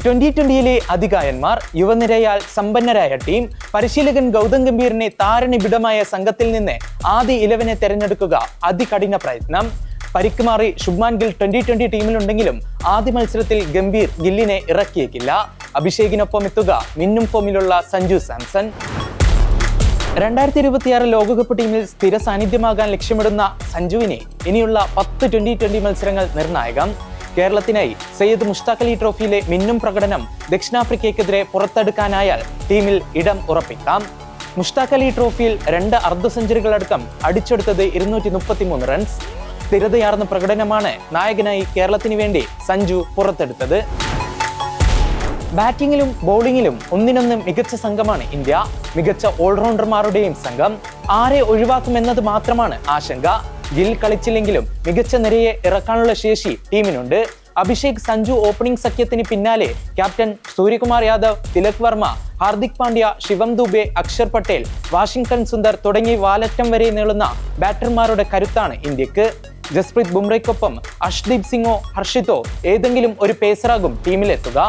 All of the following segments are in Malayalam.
2020-ലെ അതികായന്മാർ, യുവനിരയാൽ സമ്പന്നരായ ടീം, പരിശീലകൻ ഗൗതം ഗംഭീറിനെ താരനിബിഡമായ സംഘത്തിൽ നിന്ന് ആദ്യ 11 തെരഞ്ഞെടുക്കുക അതികഠിന പ്രയത്നം. പരിക്ക് മാറി ശുഭ്മാൻ ഗിൽ 2020 ടീമിലുണ്ടെങ്കിലും ആദ്യ മത്സരത്തിൽ ഗംഭീർ ഗില്ലിനെ ഇറക്കിയേക്കില്ല. അഭിഷേകിനൊപ്പം എത്തുക മിന്നും ഫോമിലുള്ള സഞ്ജു സാംസൺ. 2026 ലോകകപ്പ് ടീമിൽ സ്ഥിര സാന്നിധ്യമാകാൻ ലക്ഷ്യമിടുന്ന സഞ്ജുവിനെ ഇനിയുള്ള 10 2020 മത്സരങ്ങൾ നിർണായകം. കേരളത്തിനായി സയ്യിദ് മുഷ്താഖ് അലി ട്രോഫിയിലെ മിന്നും പ്രകടനം ദക്ഷിണാഫ്രിക്കയ്ക്കെതിരെ പുറത്തെടുക്കാനായാൽ ടീമിൽ ഇടം ഉറപ്പിക്കാം. മുഷ്താഖ് അലി ട്രോഫിയിൽ 2 അർദ്ധ സെഞ്ചുറികളടക്കം അടിച്ചെടുത്തത് 233 റൺസ്. സ്ഥിരതയാർന്ന പ്രകടനമാണ് നായകനായി കേരളത്തിന് വേണ്ടി സഞ്ജു പുറത്തെടുത്തത്. ബാറ്റിംഗിലും ബൗളിംഗിലും ഒന്നിനൊന്ന് മികച്ച സംഘമാണ് ഇന്ത്യ. മികച്ച ഓൾറൗണ്ടർമാരുടെയും സംഘം. ആരെ ഒഴിവാക്കുമെന്നത് മാത്രമാണ് ആശങ്ക. ഗിൽ കളിച്ചില്ലെങ്കിലും മികച്ച നിരയെ ഇറക്കാനുള്ള ശേഷി ടീമിനുണ്ട്. അഭിഷേക് സഞ്ജു ഓപ്പണിംഗ് സഖ്യത്തിന് പിന്നാലെ ക്യാപ്റ്റൻ സൂര്യകുമാർ യാദവ്, തിലക് വർമ്മ, ഹാർദിക് പാണ്ഡ്യ, ശിവം ദുബെ, അക്ഷർ പട്ടേൽ, വാഷിംഗ്ടൺ സുന്ദർ തുടങ്ങി വാലറ്റം വരെ നീളുന്ന ബാറ്റർമാരുടെ കരുത്താണ് ഇന്ത്യക്ക്. ജസ്പ്രീത് ബുംറയ്ക്കൊപ്പം അർഷ്ദീപ് സിംഗോ ഹർഷിത്തോ ഏതെങ്കിലും ഒരു പേസറാകും ടീമിലെത്തുക.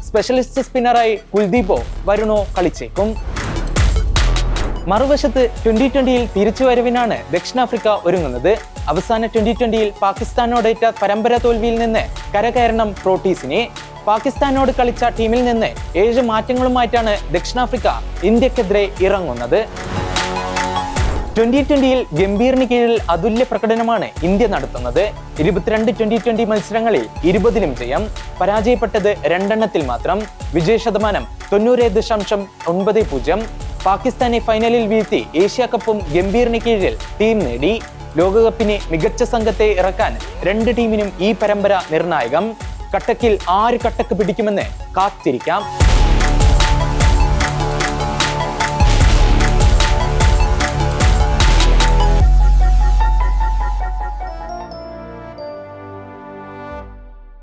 സ്പെഷ്യലിസ്റ്റ് സ്പിന്നറായി കുൽദീപോ വരുണോ കളിച്ചേക്കും. മറുവശത്ത് 2020-ൽ തിരിച്ചുവരവിനാണ് ദക്ഷിണാഫ്രിക്ക ഒരുങ്ങുന്നത്. അവസാന 2020-ൽ പാകിസ്ഥാനോടേറ്റ പരമ്പര തോൽവിയിൽ നിന്ന് കരകയറണം പ്രോട്ടീസിനെ. പാകിസ്ഥാനോട് കളിച്ച ടീമിൽ നിന്ന് 7 മാറ്റങ്ങളുമായിട്ടാണ് ദക്ഷിണാഫ്രിക്ക ഇന്ത്യക്കെതിരെ ഇറങ്ങുന്നത്. 2020-ൽ ഗംഭീറിന് കീഴിൽ അതുല്യ പ്രകടനമാണ് ഇന്ത്യ നടത്തുന്നത്. 22 2020 മത്സരങ്ങളിൽ 20-ലും ജയം. പരാജയപ്പെട്ടത് 2 എണ്ണത്തിൽ മാത്രം. വിജയ ശതമാനം 90.90. പാകിസ്ഥാനെ ഫൈനലിൽ വീഴ്ത്തി ഏഷ്യ കപ്പും ഗംഭീറിന് കീഴിൽ ടീം നേടി. ലോകകപ്പിന് മികച്ച സംഘത്തെ ഇറക്കാൻ 2 ടീമിനും ഈ പരമ്പര നിർണായകം. കട്ടക്കിൽ 6 കട്ടക്ക് പിടിക്കുമെന്ന് കാത്തിരിക്കാം.